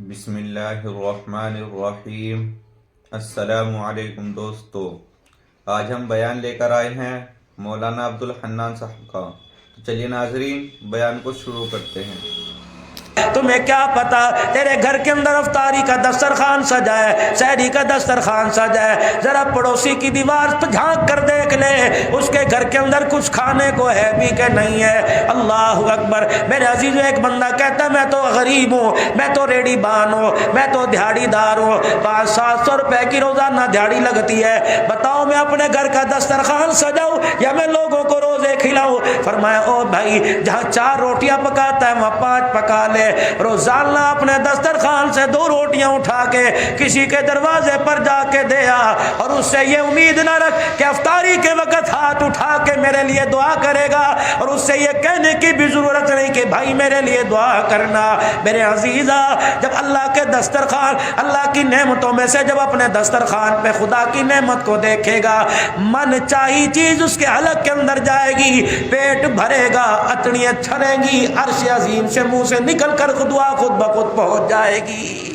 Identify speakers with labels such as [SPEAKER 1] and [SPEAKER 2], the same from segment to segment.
[SPEAKER 1] بسم اللہ الرحمن الرحیم۔ السلام علیکم دوستو، آج ہم بیان لے کر آئے ہیں مولانا عبدالحنان صاحب کا۔ تو چلیے ناظرین، بیان کو شروع کرتے ہیں۔
[SPEAKER 2] تمہیں کیا پتا تیرے گھر کے اندر افطاری کا دسترخوان سجا ہے، سحری کا دسترخوان سجا ہے، ذرا پڑوسی کی دیوار پہ جھانک کر دیکھ لے، اس کے گھر کے اندر کچھ کھانے کو ہے بھی کہ نہیں ہے۔ اللہ اکبر۔ میرے عزیز، ایک بندہ کہتا ہے میں تو غریب ہوں، میں تو ریڑی بان ہوں، میں تو دیہڑی دار ہوں، 500-700 روپے کی روزانہ دیہڑی لگتی ہے، بتاؤ میں اپنے گھر کا دسترخوان سجاؤں یا میں لوگوں کو روزے کھلاؤں؟ فرمایا او بھائی، جہاں 4 روٹیاں پکاتا ہے وہاں 5 پکا لے۔ روزانہ اپنے دسترخوان سے 2 روٹیاں اٹھا کے کسی کے دروازے پر جا کے دیا، اور اس سے یہ امید نہ رکھ کہ افطاری کے وقت ہاتھ اٹھا کے میرے لیے دعا کرے گا، اور اس سے یہ کہنے کی بھی ضرورت نہیں کہ بھائی میرے لیے دعا کرنا۔ میرے عزیزا، جب اللہ کے دسترخوان، اللہ کی نعمتوں میں سے جب اپنے دسترخوان پہ خدا کی نعمت کو دیکھے گا، من چاہی چیز اس کے حلق کے اندر جائے گی، پیٹ بھرے گا، اٹڑیاں چھڑیں گی، عرش عظیم سے منہ سے نکل کر دعا خود بخود پہنچ جائے گی۔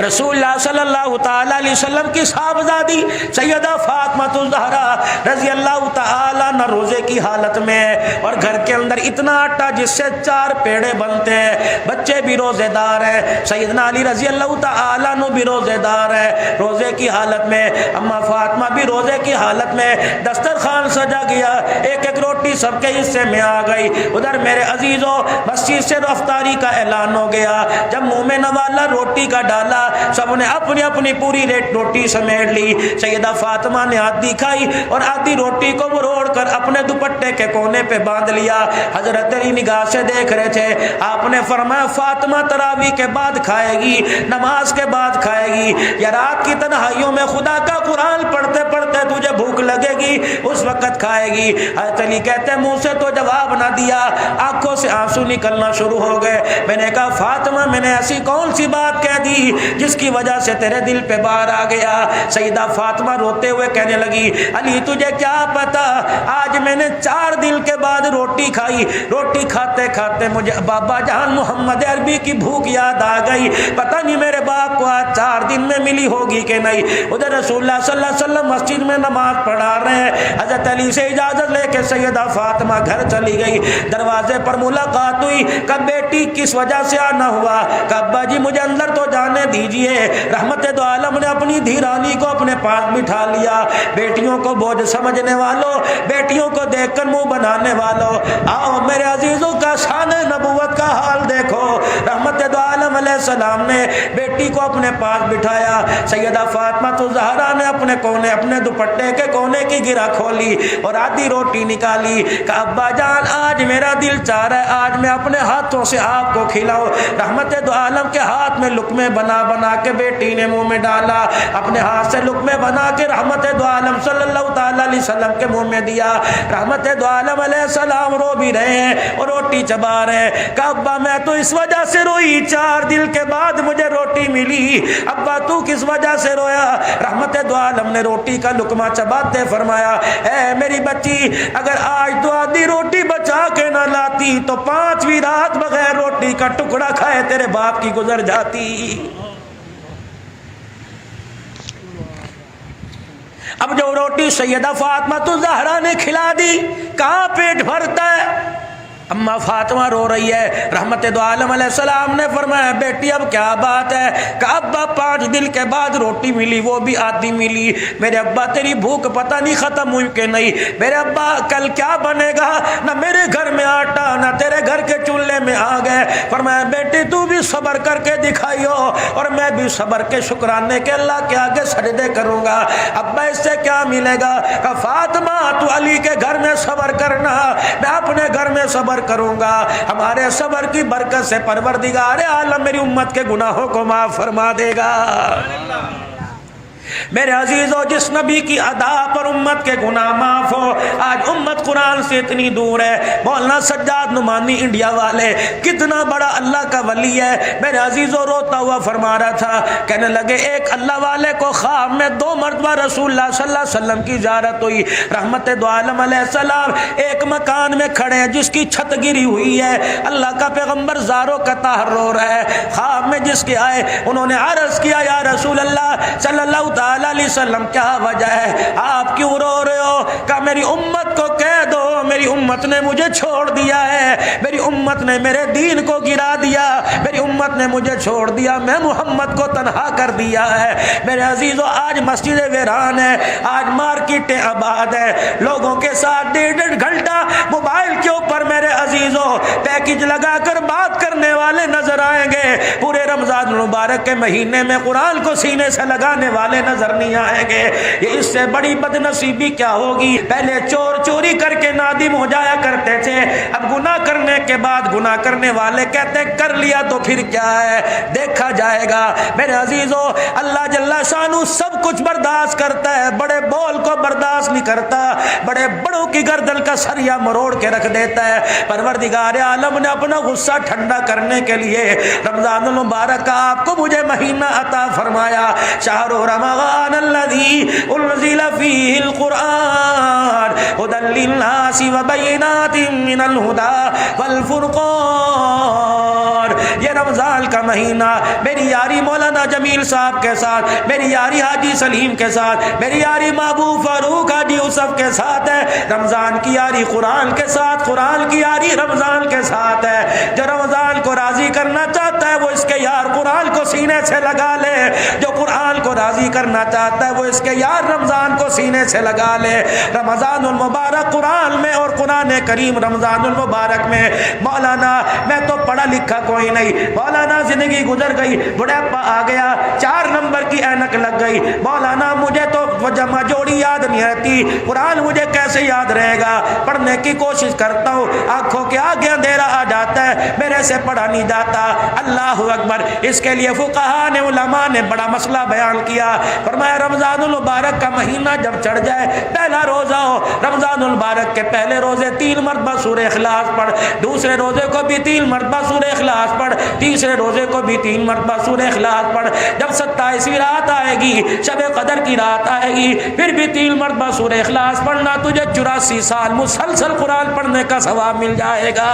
[SPEAKER 2] رسول اللہ صلی اللہ تعالی علیہ وسلم کی صاحبزادی سیدہ فاطمہ الزہرا رضی اللہ تعالی عنہ روزے کی حالت میں، اور گھر کے اندر اتنا آٹا جس سے 4 پیڑے بنتے ہیں، بچے بھی روزے دار ہیں، سیدنا علی رضی اللہ تعالی عنہ بھی روزے دار ہیں، روزے کی حالت میں اما فاطمہ بھی روزے کی حالت میں، دسترخوان سجا گیا، ایک ایک روٹی سب کے حصے میں آ گئی۔ ادھر میرے عزیزوں، مسجد سے افطاری کا اعلان ہو گیا، جب منہ میں نوالا روٹی کا ڈالا، سب نے اپنی اپنی پوری روٹی سمیٹ لی۔ سیدہ فاطمہ نے آدھی کھائی اور آدھی روٹی کو مروڑ کر اپنے دوپٹے کے کونے پہ باندھ لیا۔ حضرت علی نگاہ سے دیکھ رہے تھے، آپ نے فرمایا فاطمہ تراویح کے بعد کھائے گی، نماز کے بعد کھائے گی، یا رات کی تنہائیوں میں خدا کا قرآن پڑھتے پڑھتے تجھے بھوک لگے گی اس وقت کھائے گی؟ حضرت علی کہتے ہیں منہ سے تو جواب نہ دیا، آنکھوں سے آنسو نکلنا شروع ہو گئے۔ میں نے کہا فاطمہ، میں نے ایسی کون سی بات کہہ دی جس کی وجہ سے تیرے دل پہ بار آ گیا؟ سیدہ فاطمہ روتے ہوئے کہنے لگی، علی تجھے کیا پتا، آج میں نے 4 دن کے بعد روٹی کھائی، روٹی کھاتے کھاتے مجھے بابا جان محمد عربی کی بھوک یاد آ گئی، پتہ نہیں میرے باپ کو آج 4 دن میں ملی ہوگی کہ نہیں۔ ادھر رسول اللہ صلی اللہ علیہ وسلم مسجد میں نماز پڑھا رہے ہیں، حضرت علی سے اجازت لے کے سیدہ فاطمہ گھر چلی گئی۔ دروازے پر ملاقات ہوئی، کہا بیٹی کس وجہ سے آنا ہوا؟ کہا ابا جی مجھے اندر تو جانے دیجئے۔ رحمت دو عالم نے اپنی دھیرانی کو اپنے پاس بٹھا لیا۔ بیٹیوں کو بوجھ سمجھنے والوں، بیٹیوں کو دیکھ کر منہ بنانے والوں، آؤ میرے عزیزوں کا شان نبوت کا حال دیکھو۔ رحمت دو عالم علیہ السلام نے بیٹی کو اپنے پاس بٹھایا، سیدہ فاطمہ الزہرا نے اپنے کونے، اپنے دوپٹے کے کونے کی گرہ کھولی اور آدھی روٹی نکالی۔ کہا ابا جان آج میرا دل چاہ رہا ہے آج میں اپنے ہاتھوں سے آپ کو کھلاؤں۔ رحمت دو عالم کے ہاتھ میں لقمے بنا بنا کے بیٹی نے منہ میں ڈالا، اپنے ہاتھ سے لقمے بنا کے رحمت دو عالم صلی اللہ تعالی علیہ وسلم کے منہ میں دیا۔ رحمت دو عالم علیہ السلام رو بھی رہے ہیں اور روٹی چبا رہے ہیں۔ کہا ابا میں تو اس وجہ سے روئی، 4 دن کے بعد مجھے روٹی ملی، ابا تو کس وجہ سے رویا؟ رحمت دو عالم نے روٹی کا لقمہ چباتے فرمایا، اے میری بچی، اگر آج تو آدھی روٹی بچا کے نہ لاتی تو 5ویں رات بغیر روٹی کا ٹکڑا کھائے تیرے باپ کی گزر جاتی۔ اب جو روٹی سیدہ فاطمہ الزہرا نے کھلا دی، کہاں پیٹ بھرتا ہے؟ اما فاطمہ رو رہی ہے۔ رحمت دو عالم علیہ السلام نے فرمایا بیٹی اب کیا بات ہے؟ کہ ابا 5 دن کے بعد روٹی ملی، وہ بھی آدھی ملی۔ میرے ابا تیری بھوک پتہ نہیں ختم ہوئی کہ نہیں؟ میرے ابا کل کیا بنے گا؟ نہ میرے گھر میں آٹا نہ تیرے گھر کے چولہے میں آ گئے۔ فرمایا بیٹی تو بھی صبر کر کے دکھائیو اور میں بھی صبر کے شکرانے کے اللہ کے آگے سجدے کروں گا۔ ابا اس سے کیا ملے گا؟ کہ فاطمہ تو علی کے گھر میں صبر کرنا، میں اپنے گھر میں صبر کروں گا، ہمارے صبر کی برکت سے پروردگار عالم میری امت کے گناہوں کو معاف فرما دے گا۔ میرے عزیزو جس نبی کی ادا پر امت کے گناہ معاف ہو، آج امت قرآن سے اتنی دور ہے۔ مولانا سجاد نعمانی انڈیا والے کتنا بڑا اللہ کا ولی ہے، میرے عزیزو روتا ہوا فرما رہا تھا، کہنے لگے ایک اللہ والے کو خواب میں 2 مرتبہ رسول اللہ صلی اللہ علیہ وسلم کی زیارت ہوئی، رحمت دو عالم علیہ السلام ایک مکان میں کھڑے ہیں جس کی چھت گری ہوئی ہے، اللہ کا پیغمبر زاروں کا طاہر رو رہا ہے، خواب میں جس کے آئے انہوں نے عرض کیا یا رسول اللہ صلی اللہ تعالیٰ علیہ وسلم کیا وجہ ہے، آپ کیوں رو رہے ہو؟ کہا میری امت کو کہہ دو میری امت نے مجھے چھوڑ دیا ہے، میری امت نے میرے دین کو گرا دیا، میری امت نے مجھے چھوڑ دیا، میں محمد کو تنہا کر دیا ہے۔ میرے عزیزو آج مسجد ویران ہے، آج مارکیٹیں آباد ہے، لوگوں کے ساتھ 1.5 گھنٹہ موبائل کے اوپر میرے عزیزو پیکج لگا کر بات کرنے والے نظر آئیں گے، پورے رمضان المبارک کے مہینے میں قرآن کو سینے سے لگانے والے نظر نہیں آئیں گے۔ یہ اس سے بڑی بد نصیبی کیا ہوگی؟ پہلے چور چوری کر کے نادم ہو جایا کرتے تھے، اب گناہ کرنے کے بعد گناہ کرنے والے کہتے کر لیا تو پھر کیا ہے، دیکھا جائے گا۔ میرے عزیزو اللہ جل شانہ سب کچھ برداشت کرتا ہے، بڑے بول کو برداشت نہیں کرتا، بڑے بڑوں کی گردن کا سریا مروڑ کے رکھ دیتا ہے۔ پروردگار عالم نے اپنا غصہ ٹھنڈا کرنے کے لیے رمضان المبارک کا آپ کو مجھے مہینہ عطا فرمایا، شہر رمضان الذی انزل فیہ القرآن ھدی للناس وبینات من الھدی والفرقان۔ یہ رمضان کا مہینہ میری یاری مولانا جمیل صاحب کے ساتھ، میری یاری حاجی سلیم کے ساتھ، میری یاری محبوب فاروق حاجی یوسف کے ساتھ ہے، رمضان کی یاری قرآن کے ساتھ، قرآن کی یاری رمضان کے ساتھ ہے۔ جو رمضان کو راضی کرنا چاہتا ہے وہ اس کے یار قرآن کو سینے سے لگا لے، جو قرآن کو راضی کرنا چاہتا ہے وہ اس کے یار رمضان کو سینے سے لگا لے۔ رمضان المبارک قرآن میں اور قرآن کریم رمضان المبارک میں، مولانا میں تو پڑھا لکھا کوئی نہیں، مولانا زندگی گزر گئی، بڑھاپا آ گیا، 4 نمبر کی اینک لگ گئی، مولانا مجھے تو جمع جوڑی یاد نہیں رہتی، قرآن مجھے کیسے یاد رہے گا؟ پڑھنے کی کوشش کرتا ہوں، آنکھوں کے آگے اندھیرا آ جاتا ہے، میرے سے پڑھا نہیں جاتا۔ اللہ اکبر۔ اس کے لیے فقہاء نے، علماء نے بڑا مسئلہ بیان کیا، فرمایا رمضان المبارک کا مہینہ جب چڑھ جائے، پہلا روزہ ہو، رمضان المبارک کے پہلے روزے 3 مرتبہ سورہ اخلاص پڑھ، دوسرے روزے کو بھی 3 مرتبہ سورہ اخلاص پڑھ، تیسرے روزے کو بھی 3 مرتبہ سورہ اخلاص پڑھ۔ جب 27ویں رات آئے گی، شب قدر کی رات آئے گی، پھر بھی 3 مرتبہ سورہ اخلاص پڑھنا، تجھے 84 سال مسلسل قرآن پڑھنے کا ثواب مل جائے گا۔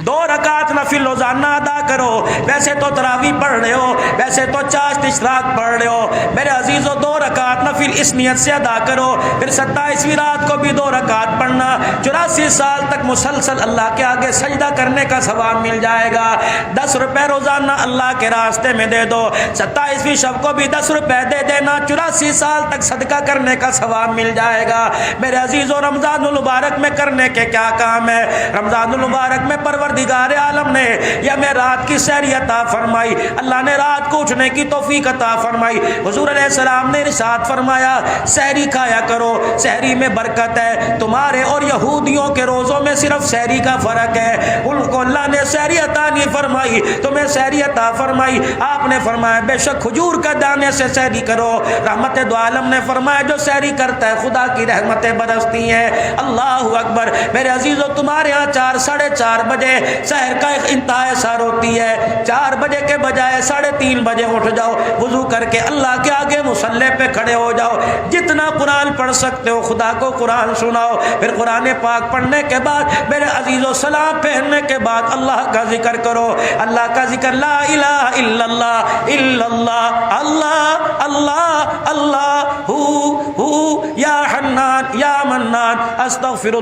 [SPEAKER 2] 2 رکعت نفل روزانہ ادا کرو، ویسے تو تراویح پڑھ رہے ہو، ویسے تو چاشت اشراق پڑھ رہے ہو، میرے عزیزو 2 رکعت نفل اس نیت سے ادا کرو، پھر 27ویں رات کو بھی 2 رکعت پڑھنا، 84 سال تک مسلسل اللہ کے آگے سجدہ کرنے کا ثواب مل جائے گا۔ 10 روپے روزانہ اللہ کے راستے میں دے دو، 27ویں شب کو بھی 10 روپے دے دینا، 84 سال تک صدقہ کرنے کا ثواب مل جائے گا۔ میرے عزیزو رمضان المبارک میں کرنے کے کیا کام ہے؟ رمضان المبارک میں پروردگار عالم نے یا میں رات کی سحری عطا فرمائی، اللہ نے رات کو اٹھنے کی توفیق عطا فرمائی، حضور علیہ السلام نے ارشاد فرمایا سحری کھایا کرو، سحری میں برکت ہے، تمہارے اور یہودیوں کے روزوں میں صرف سحری کا فرق ہے، ان کو اللہ نے سحری عطا نہیں فرمائی، تمہیں سحری عطا فرمائی۔ آپ نے فرمایا بے شک کھجور کا دانے سے سحری کرو، رحمت دو عالم نے فرمایا جو سحری کرتا ہے خدا کی رحمتیں برستی ہیں۔ اللہ اکبر۔ میرے عزیزو تمہارے ہاں 4 ساڑھے 4 بجے سحر کا ایک انتہائی سار ہوتی ہے، 4 بجے کے بجائے 3:30 بجے اٹھ جاؤ، وضو کر کے اللہ کے آگے مصلی پہ کھڑے ہو جاؤ، جتنا قرآن پڑھ سکتے ہو خدا کو قرآن سناؤ، پھر قرآن پاک پڑھنے کے بعد میرے عزیزو سلام پھیرنے کے بعد اللہ کا ذکر کرو، اللہ کا ذکر، لا الہ الا اللہ الا اللہ، اللہ اللہ اللہ، ہو یا حنان یا منان، استغفر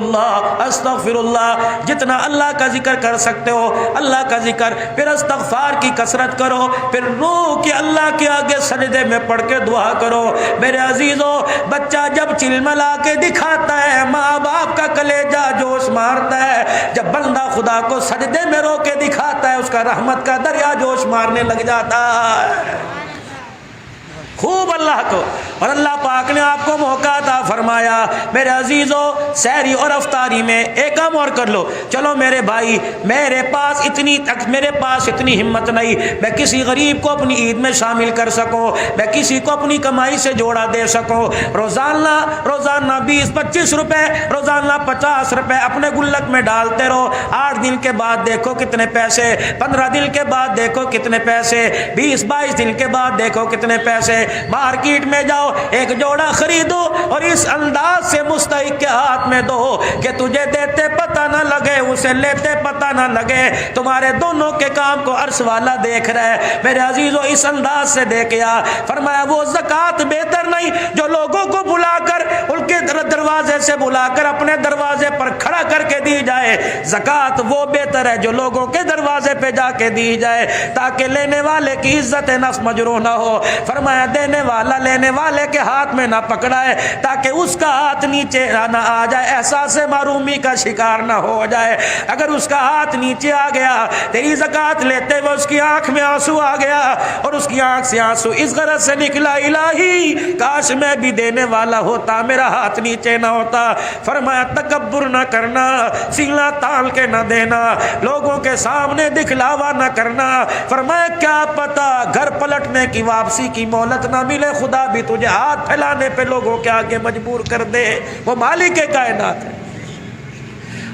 [SPEAKER 2] اللہ، جتنا اللہ کا ذکر کر سکتے ہو اللہ کا ذکر، پھر استغفار کی کثرت کرو، پھر رو کے اللہ کے آگے سجدے میں پڑھ کے دعا کرو۔ میرے عزیزو بچہ جب چلملا کے دکھاتا ہے ماں باپ کا کلیجہ جوش مارتا ہے، جب بندہ خدا کو سجدے میں رو کے دکھاتا ہے اس کا رحمت کا دریا جوش مارنے لگ جاتا ہے۔ خوب اللہ کو اور اللہ پاک نے آپ کو موقع عطا فرمایا میرے عزیزو سحری اور افطاری میں ایک کام اور کر لو، چلو میرے بھائی میرے پاس اتنی ہمت نہیں میں کسی غریب کو اپنی عید میں شامل کر سکوں، میں کسی کو اپنی کمائی سے جوڑا دے سکوں، روزانہ 20-25 روپے، روزانہ 50 روپے اپنے گلک میں ڈالتے رہو، 8 دن کے بعد دیکھو کتنے پیسے، 15 دن کے بعد دیکھو کتنے پیسے، 20-22 دن کے بعد دیکھو کتنے پیسے، مارکیٹ میں جاؤ ایک جوڑا خریدو اور اس انداز سے مستحق کے ہاتھ میں دو کہ تجھے دیتے پتہ نہ لگے اسے لیتے پتہ نہ لگے، تمہارے دونوں کے کام کو عرش والا دیکھ رہا ہے میرے عزیزو، اس انداز سے دیکھیا۔ فرمایا وہ زکوٰۃ بہتر نہیں جو لوگوں کو بلا کر ان کے دروازے سے بلا کر اپنے دروازے پر کھڑا کر کے دی جائے، زکوٰۃ وہ بہتر ہے جو لوگوں کے دروازے پہ جا کے دی جائے تاکہ لینے والے کی عزت نفس مجروح نہ ہو۔ فرمایا دینے والا لینے والے کے ہاتھ میں نہ پکڑائے تاکہ اس کا ہاتھ نیچے نہ آ جائے، احساس معرومی کا شکار نہ ہو جائے۔ اگر اس کا ہاتھ نیچے آ گیا تیری زکوٰۃ لیتے ہوئے اس کی آنکھ میں آنسو آ گیا اور اس کی آنکھ سے آنسو اس غرض سے نکلا الہی کاش میں بھی دینے والا ہوتا، میرا ہاتھ نیچے نہ ہوتا۔ فرمایا تکبر نہ کرنا، سینہ تال کے نہ دینا، لوگوں کے سامنے دکھلاوا نہ کرنا۔ فرمایا کیا پتا گھر پلٹنے کی واپسی کی مہلت نہ ملے، خدا بھی تجھے ہاتھ پھیلانے پہ لوگوں کے آگے مجبور کر دے، وہ مالک کائنات ہے۔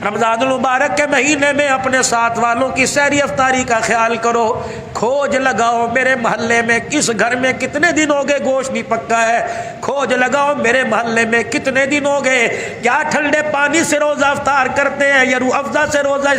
[SPEAKER 2] رمضان المبارک کے مہینے میں اپنے ساتھ والوں کی سحری افطاری کا خیال کرو، کھوج لگاؤ میرے محلے میں کس گھر میں کتنے دن ہو گئے گوشت نہیں پکا ہے، کھوج لگاؤ میرے محلے میں کتنے دن ہو گئے، کیا ٹھنڈے پانی سے روزہ افطار کرتے ہیں یا روح افزا سے روزہ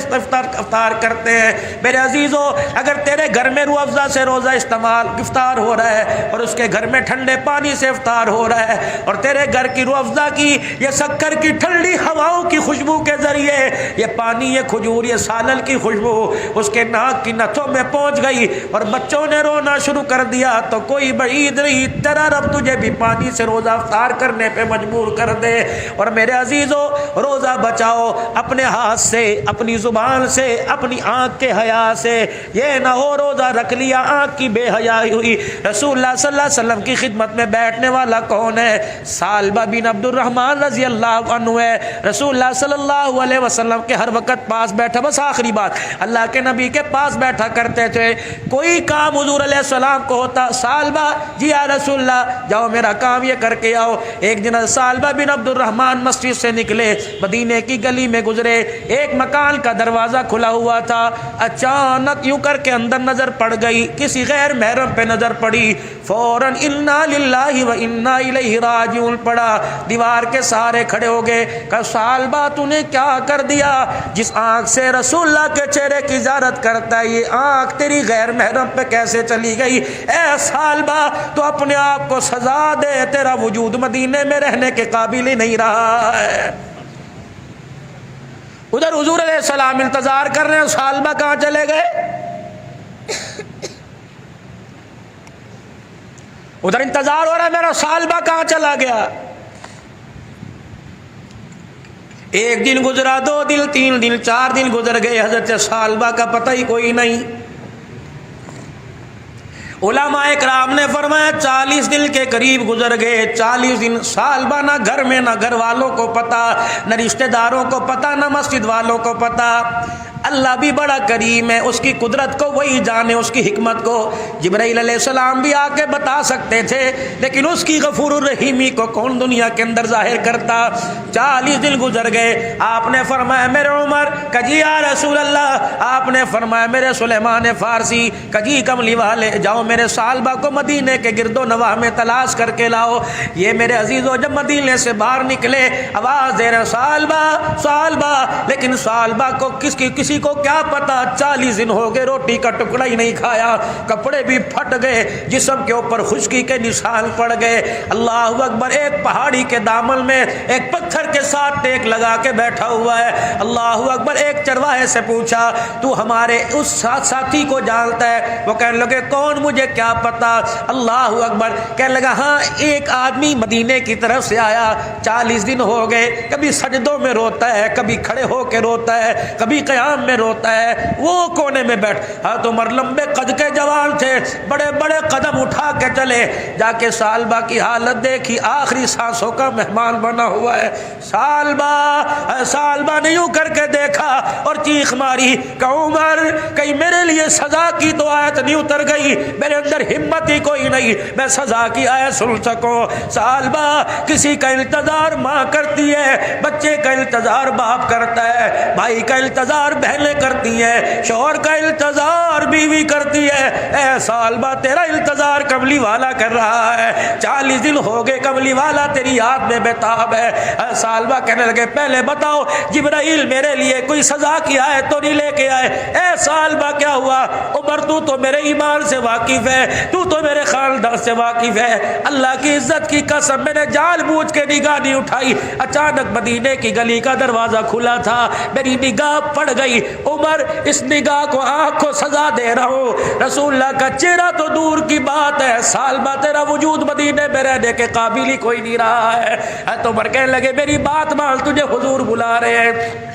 [SPEAKER 2] افطار کرتے ہیں۔ میرے عزیزو اگر تیرے گھر میں روح افزا سے روزہ افطار ہو رہا ہے اور اس کے گھر میں ٹھنڈے پانی سے افطار ہو رہا ہے اور تیرے گھر کی روح افزا کی یہ شکر کی ٹھنڈی ہواؤں کی خوشبو کے ذریعے یہ پانی یہ کھجور یہ سالل کی خوشبو اس کے ناک کی نتھوں میں پہنچ گئی اور بچوں نے رونا شروع کر دیا تو کوئی بعید نہیں تیرا رب تجھے بھی پانی سے روزہ افطار کرنے پہ مجبور کر دے۔ اور میرے عزیزو روزہ بچاؤ اپنے ہاتھ سے، اپنی زبان سے، اپنی آنکھ کے حیا سے، یہ نہ ہو روزہ رکھ لیا آنکھ کی بے حیائی ہوئی۔ رسول اللہ صلی اللہ علیہ وسلم کی خدمت میں بیٹھنے والا کون ہے؟ سالبہ بن عبد الرحمن رضی اللہ عنہ ہے۔ رسول اللہ صلی اللہ علیہ وسلم کے ہر وقت پاس بیٹھا، بس آخری بات اللہ کے نبی کے پاس بیٹھا کرتے تھے، کوئی کام حضور علیہ السلام کو ہوتا سالبہ جی یا رسول اللہ جاؤ میرا کام یہ کر کے آؤ۔ ایک دن سالبہ بن عبد الرحمن مسجد سے نکلے، مدینے کی گلی میں گزرے، ایک مکان کا دروازہ کھلا ہوا تھا، اچانک یوں کر کے اندر نظر پڑ گئی، کسی غیر محرم پہ نظر پڑی، فوراً انا للہ و انا الیہ راجعون پڑا، دیوار کے سہارے کھڑے ہو گئے، کہ سالبہ تو نے کیا کر دیا؟ جس آنکھ سے رسول اللہ کے چہرے کی زیارت کرتا ہے یہ آنکھ تیری غیر محرم پہ کیسے چلی گئی؟ اے سالبہ تو اپنے آپ کو سزا دے، تیرا وجود مدینے میں رہنے کے قابل ہی نہیں رہا ہے۔ ادھر حضور علیہ السلام انتظار کر رہے ہیں، سالبہ کہاں چلے گئے؟ ادھر انتظار ہو رہا ہے میرا سالبہ کہاں چلا گیا؟ ایک دن گزرا، 2 دن، 3 دن، 4 دن گزر گئے، حضرت سالبہ کا پتہ ہی کوئی نہیں۔ علماء اکرام نے فرمایا 40 دن کے قریب گزر گئے، 40 دن سالبہ نہ گھر میں نہ گھر والوں کو پتہ، نہ رشتہ داروں کو پتہ، نہ مسجد والوں کو پتہ۔ اللہ بھی بڑا کریم ہے، اس کی قدرت کو وہی جانے، اس کی حکمت کو جبرائیل علیہ السلام بھی آ کے بتا سکتے تھے، لیکن اس کی غفور الرحیمی کو کون دنیا کے اندر ظاہر کرتا۔ 40 دن گزر گئے، آپ نے فرمایا میرے عمر، کجی یا رسول اللہ، آپ نے فرمایا میرے سلیمان فارسی، کجی کملی والے جاؤ میرے سالبہ کو مدینے کے گرد و نواح میں تلاش کر کے لاؤ۔ یہ میرے عزیزو جب مدینے سے باہر نکلے آواز دے رہے سالبہ سالبہ، لیکن سالبہ کو کسی کو کیا پتا 40 دن ہو گئے روٹی کا ٹکڑا ہی نہیں کھایا، کپڑے بھی پھٹ گئے، جسم کے اوپر خشکی کے نشان پڑ گئے۔ اللہ اکبر، ایک پہاڑی کے دامن میں ایک پتھر کے ساتھ ٹیک لگا کے بیٹھا ہوا ہے۔ اللہ اکبر، ایک چرواہے سے پوچھا تو ہمارے اس ساتھی کو جانتا ہے؟ وہ کہنے لگے کون، مجھے کیا پتا۔ اللہ اکبر، کہنے لگا ہاں ایک آدمی مدینے کی طرف سے آیا، 40 دن ہو گئے، کبھی سجدوں میں روتا ہے، کبھی کھڑے ہو کے روتا ہے، کبھی قیام میں روتا ہے وہ کونے میں بیٹھ. حضرت عمر لمبے قد کے جوان تھے, بڑے بڑے قدم اٹھا کے چلے, جا کے سالبہ کی حالت دیکھی, آخری سانسوں کا مہمان بنا ہوا ہے. سالبہ نے یوں کر کے دیکھا اور چیخ ماری کہ عمر کہیں میرے لیے سزا کی تو آیت نہیں اتر گئی, میرے اندر ہمت ہی کوئی نہیں میں سزا کی آیت سن سکوں. سالبہ کسی کا انتظار ماں کرتی ہے, بچے کا انتظار باپ کرتا ہے, بھائی کا انتظار بہنیں کرتی ہیں, شوہر کا انتظار بیوی کرتی ہے. اے سالبہ تیرا انتظار کملی والا کر رہا ہے, 40 دن ہو گئے کملی والا تیری یاد میں بےتاب ہے. سالبہ کہنے لگے پہلے بتاؤ جبرائیل میرے لیے کوئی سزا کی آیت تو نہیں لے کے آئے؟ اے سالبہ کیا ہوا؟ عمر تو میرے ایمان سے واقف ہے, تو میرے خاندان سے واقف ہے, اللہ کی عزت کی قسم میں نے جان بوجھ کے نگاہ نہیں اٹھائی. اچانک مدینے کی گلی کا دروازہ کھلا تھا, میری نگاہ پڑ گئی. عمر اس نگاہ کو آنکھ کو سزا دے رہا ہوں, رسول اللہ کا چہرہ تو دور کی بات ہے, سالبہ تیرا وجود مدینے میں رہنے کے قابل ہی کوئی نہیں رہا ہے. تو عمر کہنے لگے میری بات مان, تجھے حضور بلا رہے ہیں.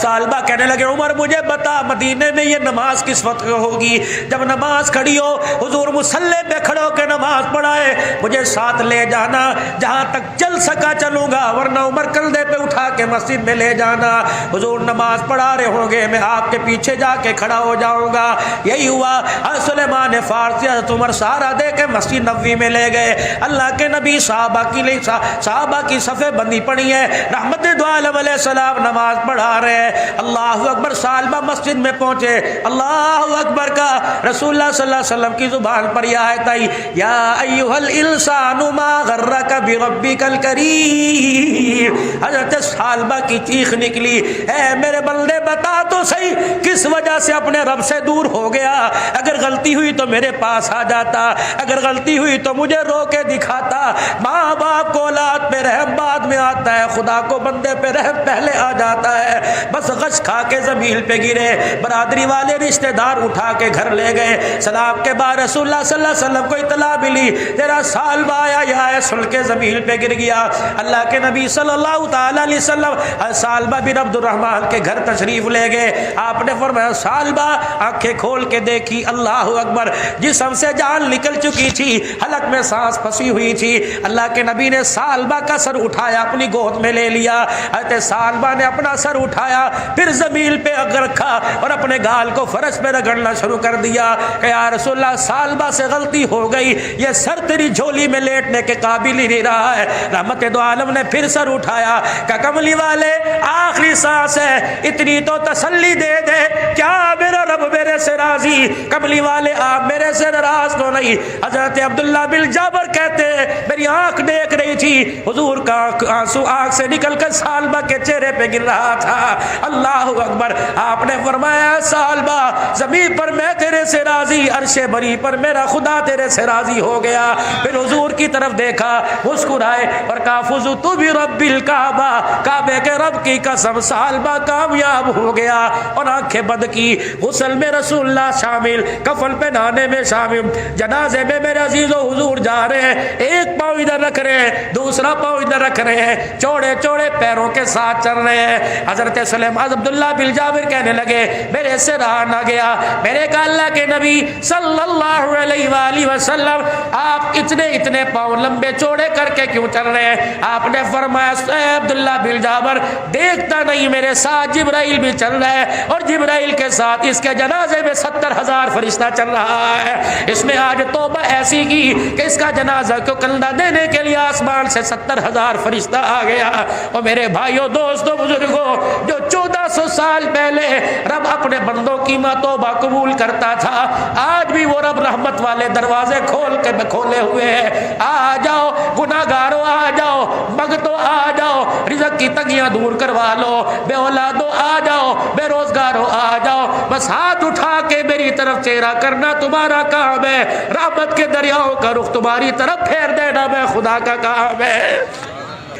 [SPEAKER 2] سالبہ کہنے لگے عمر مجھے بتا مدینے میں یہ نماز کس وقت ہوگی؟ جب نماز کھڑی ہو حضور مصلی پہ کھڑے ہو کے نماز پڑھائے, مجھے ساتھ لے جانا, جہاں تک چل سکا چلوں گا, ورنہ عمر کندھے پہ اٹھا کے مسجد میں لے جانا. حضور نماز پڑھا رہے ہوں گے, میں آپ کے پیچھے جا کے کھڑا ہو جاؤں گا. یہی ہوا. سلیمان فارسی حضرت عمر سہارا دے کے مسجد نبوی میں لے گئے. اللہ کے نبی صحابہ کی صفیں بندی پڑی ہے, رحمت دو عالم علیہ السلام نماز پڑھا رہے ہیں. اللہ اکبر. سالبہ مسجد میں پہنچے, اللہ اکبر کا رسول اللہ صلی اللہ علیہ وسلم کی زبان پر یہ آیت آئی, یا ایھا الانسان ما غرک بربک الکریم. حضرت سالبہ کی چیخ نکلی, اے میرے بندے بتا تو صحیح کس وجہ سے اپنے رب سے دور ہو گیا؟ اگر غلطی ہوئی تو میرے پاس آ جاتا, اگر غلطی ہوئی تو مجھے رو کے دکھاتا. ماں باپ کو اولاد پہ رحم بعد میں آتا ہے, خدا کو بندے پہ رحم پہلے آ جاتا ہے. بس غش کھا کے زمین پہ گرے, برادری والے رشتہ دار اٹھا کے گھر لے گئے. سلام کے بعد رسول اللہ صلی اللہ علیہ وسلم کو اطلاع ملی تیرا سالبہ آیا, یہ سن کے زمین پہ گر گیا. اللہ کے نبی صلی اللہ تعالی علیہ وسلم سالبہ بن عبد الرحمن کے گھر تشریف لے گئے. آپ نے فرمایا سالبہ آنکھیں کھول کے دیکھی, اللہ اکبر, جسم سے جان نکل چکی تھی, حلق میں سانس پھنسی ہوئی تھی. اللہ کے نبی نے سالبہ کا سر اٹھایا, اپنی گود میں لے لیا. حضرت سالبہ نے اپنا سر اٹھایا, پھر زمین پہ رکھا اور اپنے گال کو فرش پہ رگڑنا شروع کر دیا کہ یا رسول اللہ سالبہ سے غلطی ہو گئی, یہ سر تیری جھولی میں لیٹنے کے قابل ہی نہیں رہا ہے. رحمت دو عالم نے پھر سر اٹھایا کہ کملی والے آخری سانس ہے, اتنی تو تسلی دے دے, کیا میرا رب میرے سے راضی؟ کملی والے آپ میرے سے ناراض تو نہیں؟ حضرت عبداللہ بن جابر کہتے میری آنکھ دیکھ رہی تھی, حضور کا آنسو آنکھ سے نکل کر سالبہ کے چہرے پہ گر رہا تھا. اللہ اکبر. آپ نے فرمایا سالبہ زمین پر میں تیرے سے راضی, عرش بری پر میرا خدا تیرے سے راضی ہو گیا. پھر حضور کی طرف دیکھا, مسکرائے اور کہا فزت برب الکعبہ, کعبے کے رب کی قسم سالبہ کامیاب ہو گیا. اور آنکھیں بند کی. غسل میں رسول اللہ شامل, کفن پہنانے میں شامل, جنازے میں میرے عزیز و حضور جا رہے ہیں, ایک پاؤں ادھر رکھ رہے ہیں, دوسرا پاؤں ادھر رکھ رہے ہیں, چوڑے چوڑے پیروں کے ساتھ چل رہے ہیں. حضرت سلیمان عبداللہ بن جابر کہنے لگے میرے سے رہا نہ گیا. میرے کہا اللہ کے نبی صلی اللہ علیہ وآلہ وسلم آپ اتنے پاؤں لمبے چوڑے کر کے کیوں چل رہے ہیں؟ آپ نے فرمایا اے عبداللہ بن جابر دیکھتا نہیں میرے ساتھ جبرائیل بھی چل رہا ہے, اور جبرائیل کے ساتھ اس کے جنازے میں 70,000 فرشتہ چل رہا ہے. اس نے آج توبہ ایسی کی کہ اس کا جنازہ کو کندھا دینے کے لیے آسمان سے 70,000 فرشتہ آ گیا. اور میرے بھائیوں دوستوں بزرگوں, جو 1400 سال پہلے رب اپنے بندوں کی توبہ قبول کرتا تھا, آج بھی وہ رب رحمت والے دروازے کھولے ہوئے ہیں. آ جاؤ گناہگاروں, آ جاؤ مگتو, آ جاؤ رزق کی تنگیاں دور کروا لو, بے اولادوں آ جاؤ, بے روزگاروں آ جاؤ, بس ہاتھ اٹھا کے میری طرف چہرہ کرنا تمہارا کام ہے, رحمت کے دریاؤں کا رخ تمہاری طرف پھیر دینا میں خدا کا کام ہے.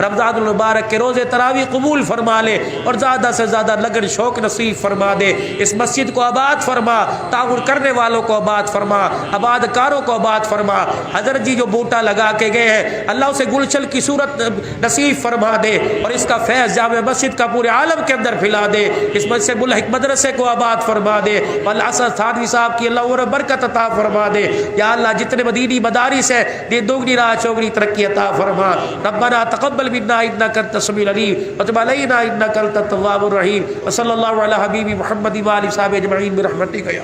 [SPEAKER 2] رمضان المبارک کے روزے تراویح قبول فرما لے اور زیادہ سے زیادہ لگن شوق نصیب فرما دے، اس مسجد کو آباد فرما، تعاون کرنے والوں کو آباد فرما، آباد کاروں کو آباد فرما۔ حضرت جی جو بوٹا لگا کے گئے ہیں اللہ اسے گلچل کی صورت نصیب فرما دے اور اس کا فیض جامع مسجد کا پورے عالم کے اندر پھیلا دے، اس مسجد ملحق مدرسے کو آباد فرما دے، اسد تھانوی صاحب کی اللہ اور برکت عطا فرما دے۔ یا اللہ جتنے مدینی مدارس ہیں دین دوگنی راہ چوگنی ترقی عطا فرما۔ ربنا تقبل منا انک انت السمیع العلیم وتب علینا انک انت التواب الرحیم وصلی اللہ علی حبیب محمد و آلہ وصحبہ اجمعین برحمتک یا